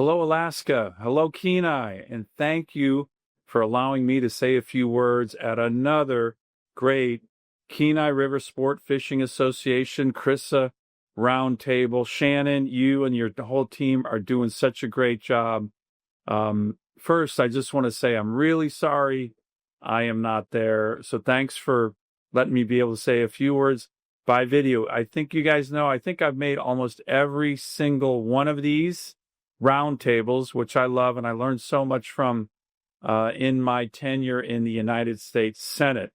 Hello, Alaska. Hello, Kenai. And thank you for allowing me to say a few words at another great Kenai River Sport Fishing Association, CRISA roundtable. Shannon, you and your whole team are doing such a great job. First, I just want to say I'm really sorry I am not there. So thanks for letting me be able to say a few words by video. I think you guys know, I think I've made almost every single one of these roundtables, which I love and I learned so much from in my tenure in the United States Senate.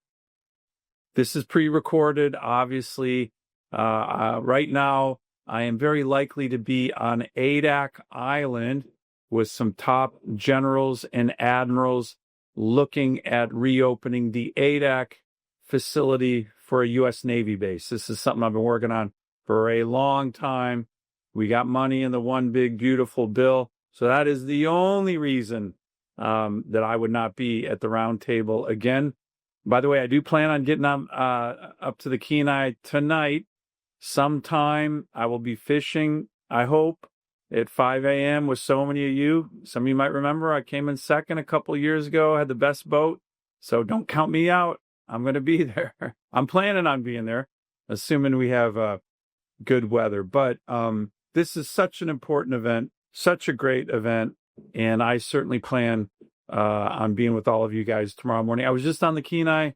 This is pre-recorded, obviously. Right now, I am very likely to be on Adak Island with some top generals and admirals looking at reopening the Adak facility for a U.S. Navy base. This is something I've been working on for a long time. We got money in the one big, beautiful bill. So that is the only reason that I would not be at the round table again. By the way, I do plan on getting up to the Kenai tonight. Sometime I will be fishing, I hope, at 5 a.m. with so many of you. Some of you might remember I came in second a couple of years ago, had the best boat. So don't count me out. I'm going to be there. I'm planning on being there, assuming we have good weather. But this is such an important event, such a great event. And I certainly plan on being with all of you guys tomorrow morning. I was just on the Kenai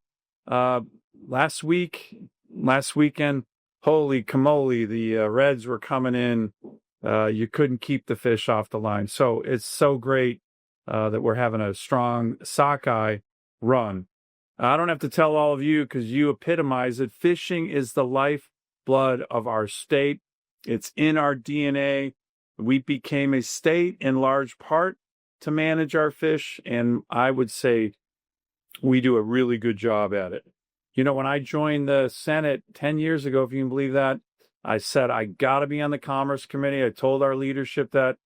last weekend. Holy camole, the reds were coming in. You couldn't keep the fish off the line. So it's so great that we're having a strong sockeye run. I don't have to tell all of you because you epitomize it. Fishing is the lifeblood of our state. It's in our DNA. We became a state in large part to manage our fish, and I would say we do a really good job at it. You know, when I joined the Senate 10 years ago, if you can believe that, I said, I got to be on the Commerce Committee. I told our leadership that.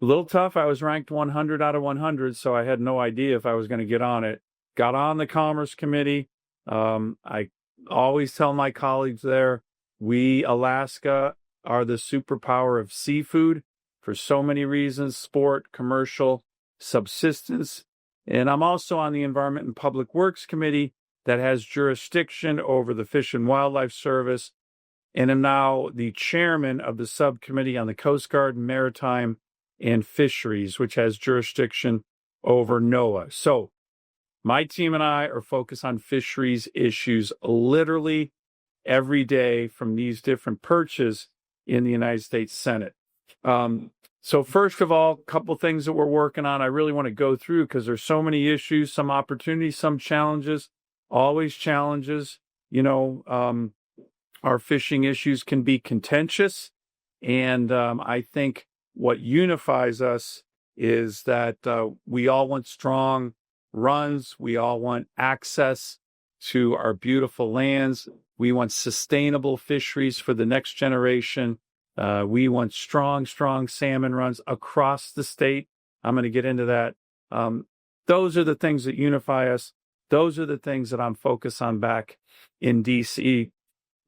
A little tough. I was ranked 100 out of 100, so I had no idea if I was going to get on it. Got on the Commerce Committee. I always tell my colleagues there, we, Alaska, are the superpower of seafood for so many reasons: sport, commercial, subsistence. And I'm also on the Environment and Public Works Committee that has jurisdiction over the Fish and Wildlife Service, and am now the chairman of the subcommittee on the Coast Guard, Maritime, and Fisheries, which has jurisdiction over NOAA. So my team and I are focused on fisheries issues literally every day from these different perches in the United States Senate. So first of all, a couple things that we're working on I really want to go through because there's so many issues, some opportunities, some challenges, always challenges. You know, our fishing issues can be contentious. And I think what unifies us is that we all want strong runs. We all want access to our beautiful lands. We want sustainable fisheries for the next generation. We want strong salmon runs across the state. I'm going to get into that. Those are the things that unify us. Those are the things that I'm focused on back in D.C.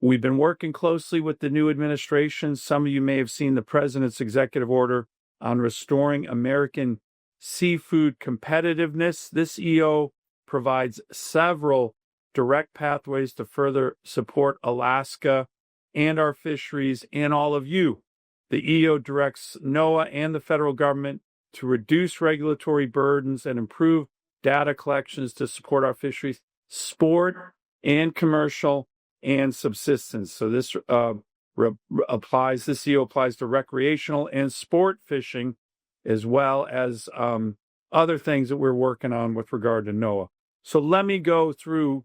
We've been working closely with the new administration. Some of you may have seen the president's executive order on restoring American seafood competitiveness. This EO provides several direct pathways to further support Alaska and our fisheries and all of you. The EO directs NOAA and the federal government to reduce regulatory burdens and improve data collections to support our fisheries, sport and commercial and subsistence. So this this EO applies to recreational and sport fishing, as well as other things that we're working on with regard to NOAA. So let me go through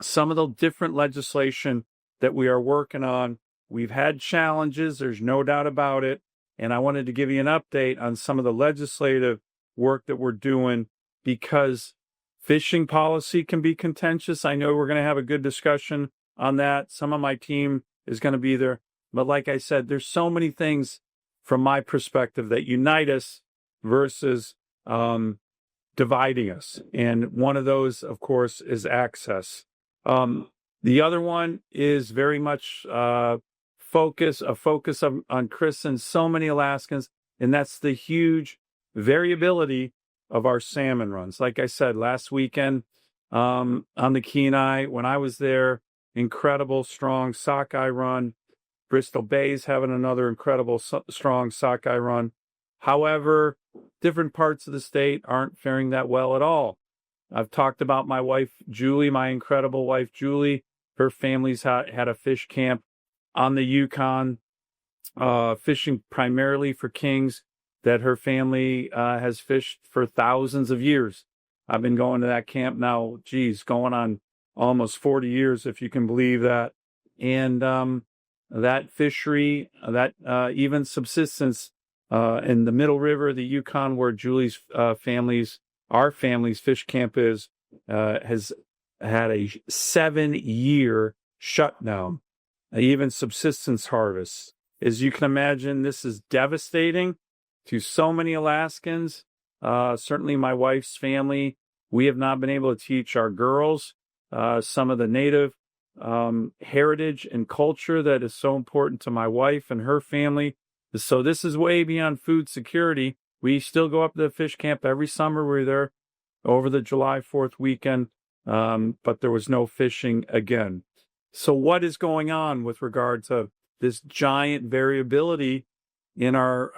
some of the different legislation that we are working on. We've had challenges, there's no doubt about it, and I wanted to give you an update on some of the legislative work that we're doing because fishing policy can be contentious. I know we're going to have a good discussion on that. Some of my team is going to be there. But like I said, there's so many things from my perspective that unite us versus dividing us. And one of those, of course, is access. The other one is very much focus on Chris and so many Alaskans. and that's the huge variability of our salmon runs. Like I said, last weekend on the Kenai, when I was there, incredible strong sockeye run. Bristol Bay's having another incredible strong sockeye run. However, different parts of the state aren't faring that well at all. I've talked about my wife, Julie, my incredible wife, Julie. Her family's had a fish camp on the Yukon, fishing primarily for kings that her family has fished for thousands of years. I've been going to that camp now, going on almost 40 years, if you can believe that. And that fishery, that even subsistence in the Middle River, the Yukon, where Julie's our family's fish camp is, has had a 7-year shutdown, even subsistence harvests. As you can imagine, this is devastating to so many Alaskans. Certainly my wife's family, we have not been able to teach our girls some of the native heritage and culture that is so important to my wife and her family. So this is way beyond food security. We still go up to the fish camp every summer. We're there over the July 4th weekend, but there was no fishing again. So what is going on with regard to this giant variability in our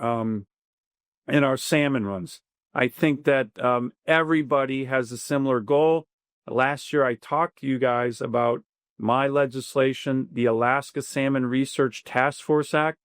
salmon runs? I think that everybody has a similar goal. Last year, I talked to you guys about my legislation, the Alaska Salmon Research Task Force Act.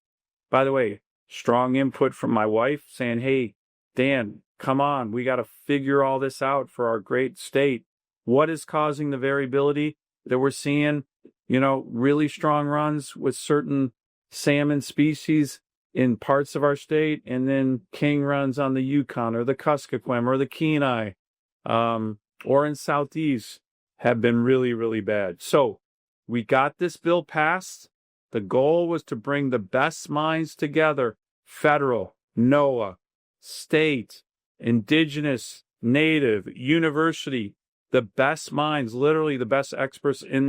By the way, strong input from my wife saying, hey, Dan, come on, we got to figure all this out for our great state. What is causing the variability that we're seeing? Really strong runs with certain salmon species in parts of our state, and then king runs on the Yukon or the Kuskokwim or the Kenai, or in Southeast have been really, really bad. So we got this bill passed. The goal was to bring the best minds together, federal, NOAA, state, indigenous, native, university, the best minds, literally the best experts in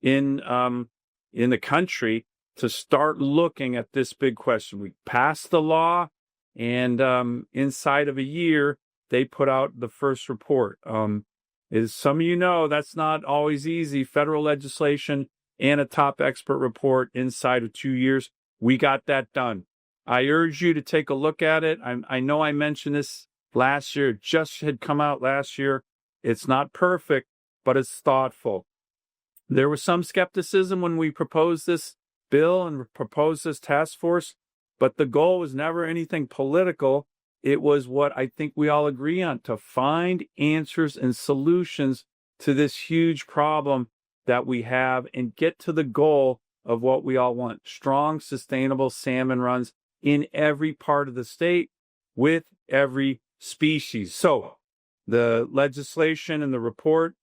the country, to start looking at this big question. We passed the law, and inside of a year, they put out the first report. As some of you know, that's not always easy. Federal legislation and a top expert report inside of 2 years. We got that done. I urge you to take a look at it. I know I mentioned this last year. It just had come out last year. It's not perfect, but it's thoughtful. There was some skepticism when we proposed this bill and proposed this task force, but the goal was never anything political. It was what I think we all agree on, to find answers and solutions to this huge problem that we have and get to the goal of what we all want: strong, sustainable salmon runs in every part of the state with every species. So the legislation and the report,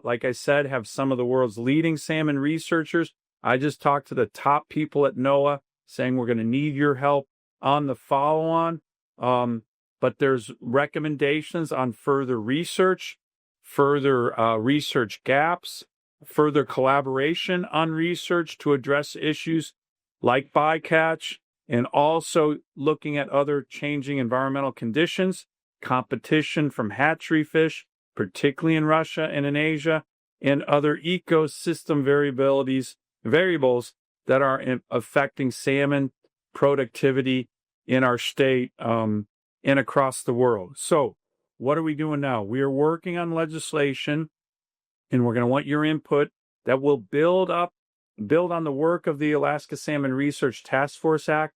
like I said, have some of the world's leading salmon researchers. I just talked to the top people at NOAA saying we're going to need your help on the follow-on. But there's recommendations on further research, further research gaps, further collaboration on research to address issues like bycatch, and also looking at other changing environmental conditions, competition from hatchery fish, particularly in Russia and in Asia, and other ecosystem variables that are affecting salmon productivity in our state and across the world. So what are we doing now? We are working on legislation, and we're going to want your input that will build on the work of the Alaska Salmon Research Task Force Act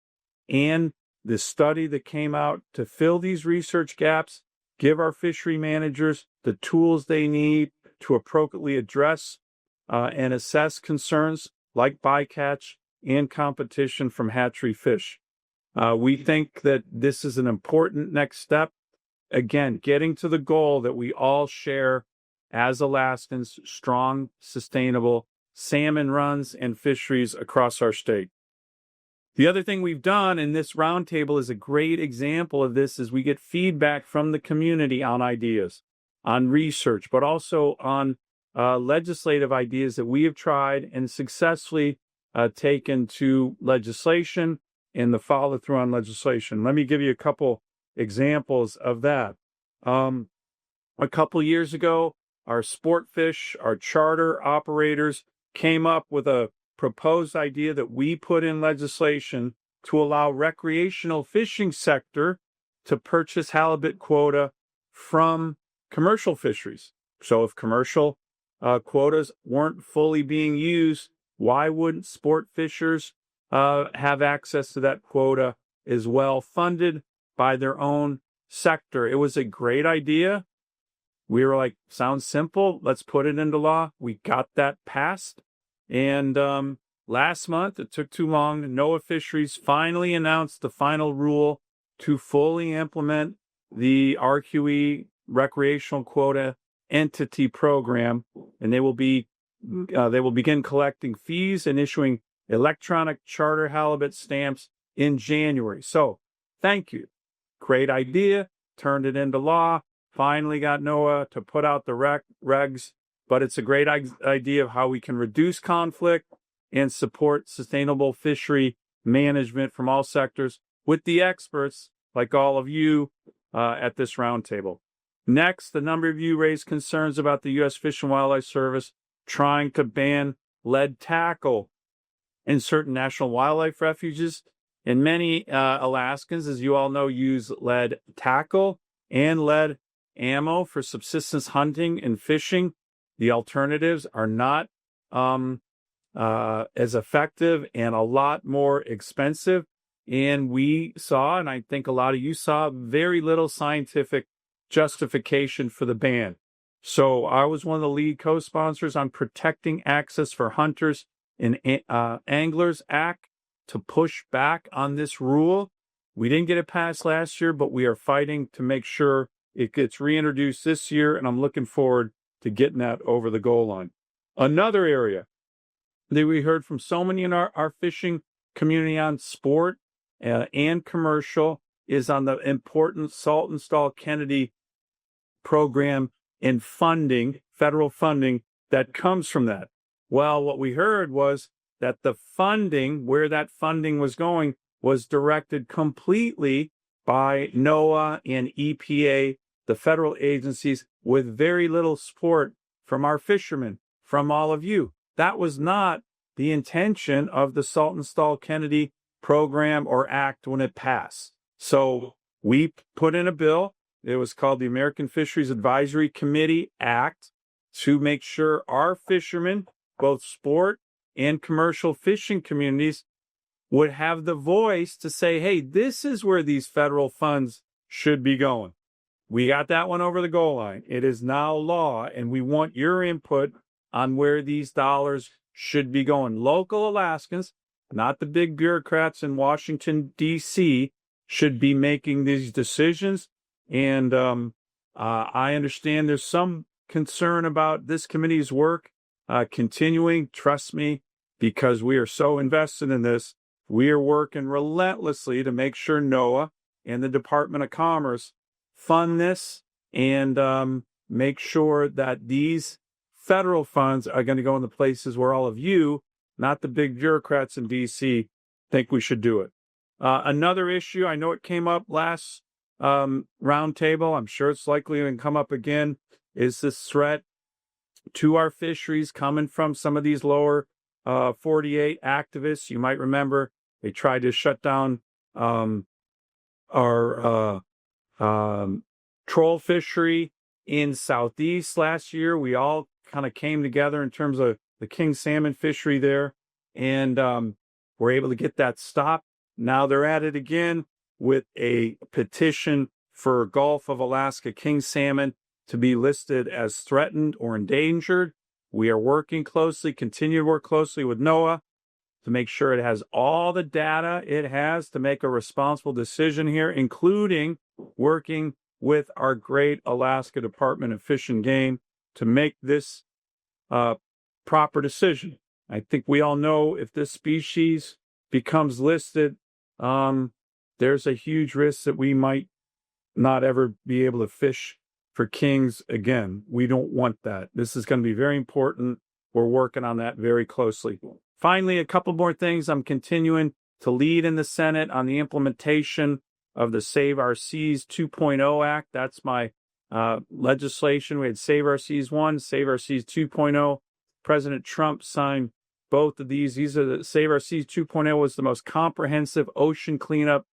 and the study that came out to fill these research gaps, give our fishery managers the tools they need to appropriately address and assess concerns like bycatch and competition from hatchery fish. We think that this is an important next step. Again, getting to the goal that we all share as Alaskans: strong, sustainable salmon runs and fisheries across our state. The other thing we've done, and this roundtable is a great example of this, is we get feedback from the community on ideas, on research, but also on legislative ideas that we have tried and successfully taken to legislation and the follow through on legislation. Let me give you a couple examples of that. A couple years ago, our sport fish, our charter operators came up with a proposed idea that we put in legislation to allow recreational fishing sector to purchase halibut quota from commercial fisheries. So if commercial quotas weren't fully being used, why wouldn't sport fishers have access to that quota as well, funded by their own sector? It was a great idea. We were like, sounds simple. Let's put it into law. We got that passed. And last month, it took too long. NOAA Fisheries finally announced the final rule to fully implement the RQE recreational quota entity program, and they will begin collecting fees and issuing electronic charter halibut stamps in January. So, thank you. Great idea. Turned it into law. Finally got NOAA to put out the regs, but it's a great idea of how we can reduce conflict and support sustainable fishery management from all sectors with the experts like all of you at this roundtable. Next, a number of you raised concerns about the U.S. Fish and Wildlife Service trying to ban lead tackle in certain national wildlife refuges. And many Alaskans, as you all know, use lead tackle and lead ammo for subsistence hunting and fishing. The alternatives are not as effective and a lot more expensive. And we saw, and I think a lot of you saw, very little scientific justification for the ban. So I was one of the lead co-sponsors on Protecting Access for Hunters and Anglers Act to push back on this rule. We didn't get it passed last year, but we are fighting to make sure it gets reintroduced this year, and I'm looking forward to getting that over the goal line. Another area that we heard from so many in our fishing community on sport and commercial is on the important Saltonstall-Kennedy program and funding, federal funding that comes from that. Well, what we heard was that the funding, where that funding was going, was directed completely by NOAA and EPA, the federal agencies, with very little support from our fishermen, from all of you. That was not the intention of the Saltonstall-Kennedy program or act when it passed. So we put in a bill. It was called the American Fisheries Advisory Committee Act to make sure our fishermen, both sport and commercial fishing communities, would have the voice to say, hey, this is where these federal funds should be going. We got that one over the goal line. It is now law, and we want your input on where these dollars should be going. Local Alaskans, not the big bureaucrats in Washington, D.C., should be making these decisions. And I understand there's some concern about this committee's work continuing. Trust me, because we are so invested in this. We are working relentlessly to make sure NOAA and the Department of Commerce fund this and make sure that these federal funds are going to go in the places where all of you, not the big bureaucrats in D.C., think we should do it. Another issue, I know it came up last roundtable, I'm sure it's likely to come up again, is this threat to our fisheries coming from some of these lower 48 activists. You might remember they tried to shut down our troll fishery in Southeast last year. We all kind of came together in terms of the king salmon fishery there, and were able to get that stopped. Now they're at it again with a petition for Gulf of Alaska king salmon to be listed as threatened or endangered. We are working closely, continue to work closely with NOAA to make sure it has all the data it has to make a responsible decision here, including working with our great Alaska Department of Fish and Game to make this proper decision. I think we all know if this species becomes listed, there's a huge risk that we might not ever be able to fish for kings again. We don't want that. This is going to be very important. We're working on that very closely. Finally, a couple more things. I'm continuing to lead in the Senate on the implementation of the Save Our Seas 2.0 Act. That's my legislation. We had Save Our Seas 1, Save Our Seas 2.0. President Trump signed both of these. These are the Save Our Seas 2.0 was the most comprehensive ocean cleanup,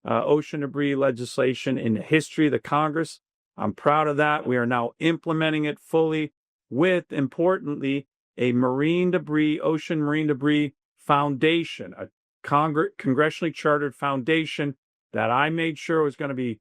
ocean debris legislation in the history of the Congress. I'm proud of that. We are now implementing it fully with, importantly, a ocean marine debris foundation, a congressionally chartered foundation that I made sure was going to be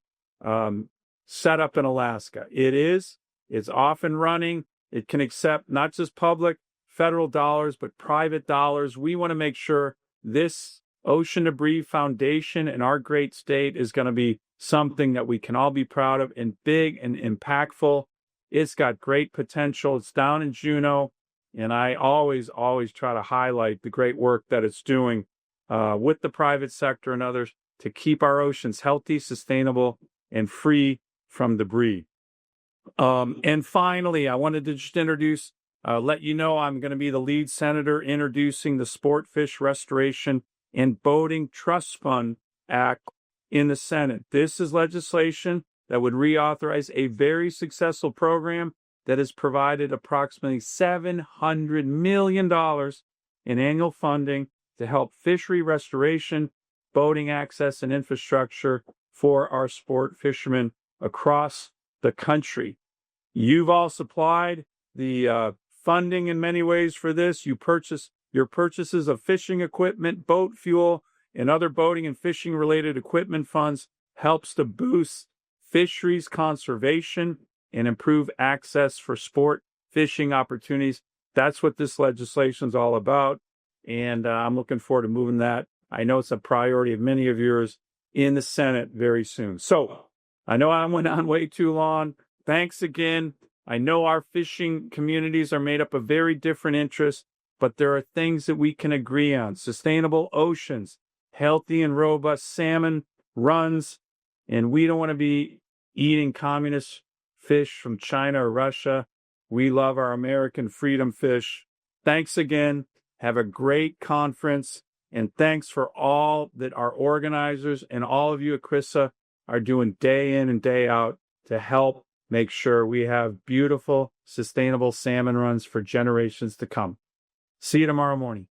set up in Alaska. It's off and running. It can accept not just public, federal dollars, but private dollars. We want to make sure this ocean debris foundation in our great state is going to be something that we can all be proud of and big and impactful. It's got great potential. It's down in Juneau, and I always try to highlight the great work that it's doing with the private sector and others to keep our oceans healthy, sustainable, and free from debris. And finally, I wanted to just let you know I'm going to be the lead senator introducing the Sport Fish Restoration and Boating Trust Fund Act in the Senate. This is legislation that would reauthorize a very successful program that has provided approximately $700 million in annual funding to help fishery restoration, boating access, and infrastructure for our sport fishermen across the country. You've all supplied the funding in many ways for this. Your purchases of fishing equipment, boat fuel, and other boating and fishing related equipment funds helps to boost fisheries conservation and improve access for sport fishing opportunities. That's what this legislation is all about. And I'm looking forward to moving that. I know it's a priority of many of yours in the Senate very soon. So I know I went on way too long. Thanks again. I know our fishing communities are made up of very different interests, but there are things that we can agree on. Sustainable oceans, healthy and robust salmon runs, and we don't want to be eating communist fish from China or Russia. We love our American freedom fish. Thanks again. Have a great conference, and thanks for all that our organizers and all of you at CRISA are doing day in and day out to help make sure we have beautiful, sustainable salmon runs for generations to come. See you tomorrow morning.